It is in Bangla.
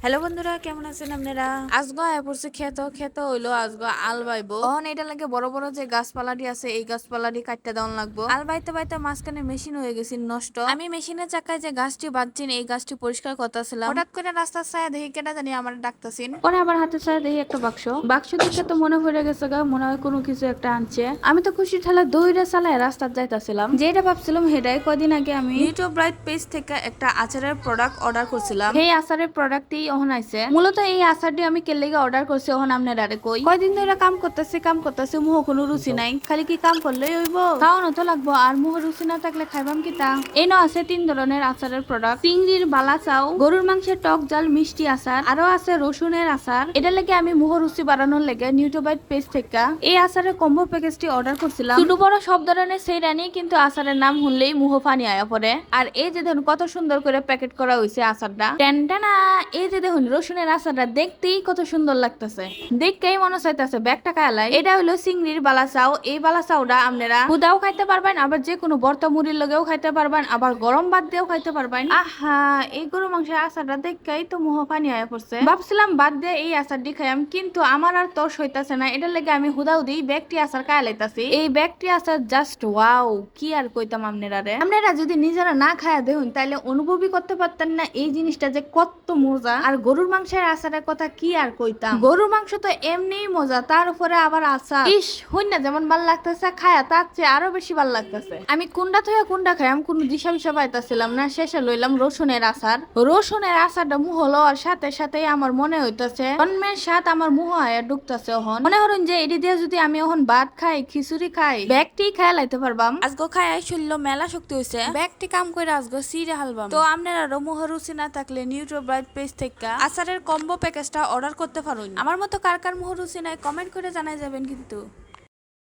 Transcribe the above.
হ্যালো বন্ধুরা, কেমন আছেন আপনারা? আজগো আয়া পড়ছে খেত হইলো আজগো আল বাইবো। অহন এটা লাগে বড় বড় যে গাছপালাটি আছে এই গাছপালাটি কাটতে দেওয়ান লাগবো। আল বাইতে বাইতে মাঝখানে মেশিন হয়ে গেছে নষ্ট। আমি মেশিনের চাকায় যে গাছটি বাঁধছিন এই গাছটি পরিষ্কার করতেছিলাম। হঠাৎ করে রাস্তার ছায়া দেখি কেটা জানি আমার ডাকতাছিন। পরে আবার হাতের ছায়া দেখি একটা বাক্স দেখে তো মনে পড়ে গেছে গা, মনে হয় কোনো কিছু একটা আনছে। আমি তো খুশি ঠেলা দৌড়ে চালায় রাস্তার যাইতাছিলাম। যেটা ভাবছিলাম হেডাই কদিন আগে আমি ইউটিউব ব্রাইট পেজ থেকে একটা আচারের প্রোডাক্ট অর্ডার করছিলাম। এই আচারের প্রোডাক্টই অহন আইছে। মূলত এই আচারটি আমি কেলেগে অর্ডার করছি, অহন আপনার আরে কই কয়দিন ধরে কাম করতেছি মুহ কোনো রুচি নাই। খালি কি কাম করলেই হইব, খাওয়ানো তো লাগবো। আর মুহ রুচি না থাকলে খাইবাম কি তা। এই আছে 3 ধরনের আচারের প্রোডাক্ট। চিংড়ির বালা চাও, গরুর মাংসের টক জাল মিষ্টি আচার, আরো আছে রসুনের আচার। এটা লেগে আমি মুহ রুচি বাড়ানোর লেগে নিউটোবাইট পেজ থেকে এই আচারের কম্বো প্যাকেজটি অর্ডার করছিলাম। ছোট বড় সব ধরনের সেই রানি, কিন্তু আচারের নাম শুনলেই মুহ পানি আয়া পড়ে। আর এই যে দেখুন কত সুন্দর করে প্যাকেট করা হয়েছে আচারটা। টেনটানা, এই যে দেখুন রসুনের আচারটা দেখতেই কত সুন্দর লাগতেছে। দেখতেই মনে চাইতেছে ব্যাগটা খাইলাই। এটা হলো চিংড়ির বালাচাও। এই বালাচাওটা আপনারা খুদাও খাইতে পারবেন, আবার যে কোনো ভর্তা মুড়ির লগেও খাইতে পারবেন, আবার গরম ভাত দিয়েও খাইতে পারবেন। আহা, এই গরু মাংসের আচারটা দেখতেই তো মুহ পানি আয়া পড়ছে। ভাবছিলাম বাদ দিয়ে এই আচারটি খাইম, কিন্তু আমার আর তর্স হইতাছে না। এটার লেগে আমি হুদাও দিই ব্যাগটি আচার খাইলাইতাছি। এই ব্যাগটি আচার জাস্ট ওয়াও, কি আর কইতাম আপনারা যদি নিজেরা না খায়া দেখুন তাইলে অনুভবই করতে পারতেন না এই জিনিসটা যে কত মজা। আর গরুর মাংসের আচারের কথা কি আর কইতাম, গরুর মাংস তো এমনিই মজা, তার উপরে আবার আচার। ইস হইন না যেমন ভাল লাগতেছে খায়া তার চেয়ে আরো বেশি ভাল লাগতেছে। আমি কুন্ডা থইয়া কুন্ডা খাইম, কোনো দিশা বিশা পাইতাছিলাম না। শেষে লইলাম রসুনের আচার। রসুনের আচারটা মুহ লওয়ার সাথে সাথে আমার মনে হইতাছে জন্মের স্বাদ আমার মুহ আয়া ঢুকতাছে। ওহন মনে হরুন যে এটি দিয়ে যদি আমি এখন ভাত খাই, খিচুড়ি খাই, ব্যাগটি খায়া লাইতে পারবাম। আজগো খাই শরীর মেলা শক্তি হইছে, ব্যাগটি কাম করে আজগো সিরে হালবাম। তো আপনারা মুহ রুচি না থাকলে নিউট্রো ব্রাইট পেজ থেকে আচারের কম্বো প্যাকেজটা অর্ডার করতে পারুন। আমার মতো কার কার মুহ রুচি নাই কমেন্ট করে জানাই যাবেন কিন্তু।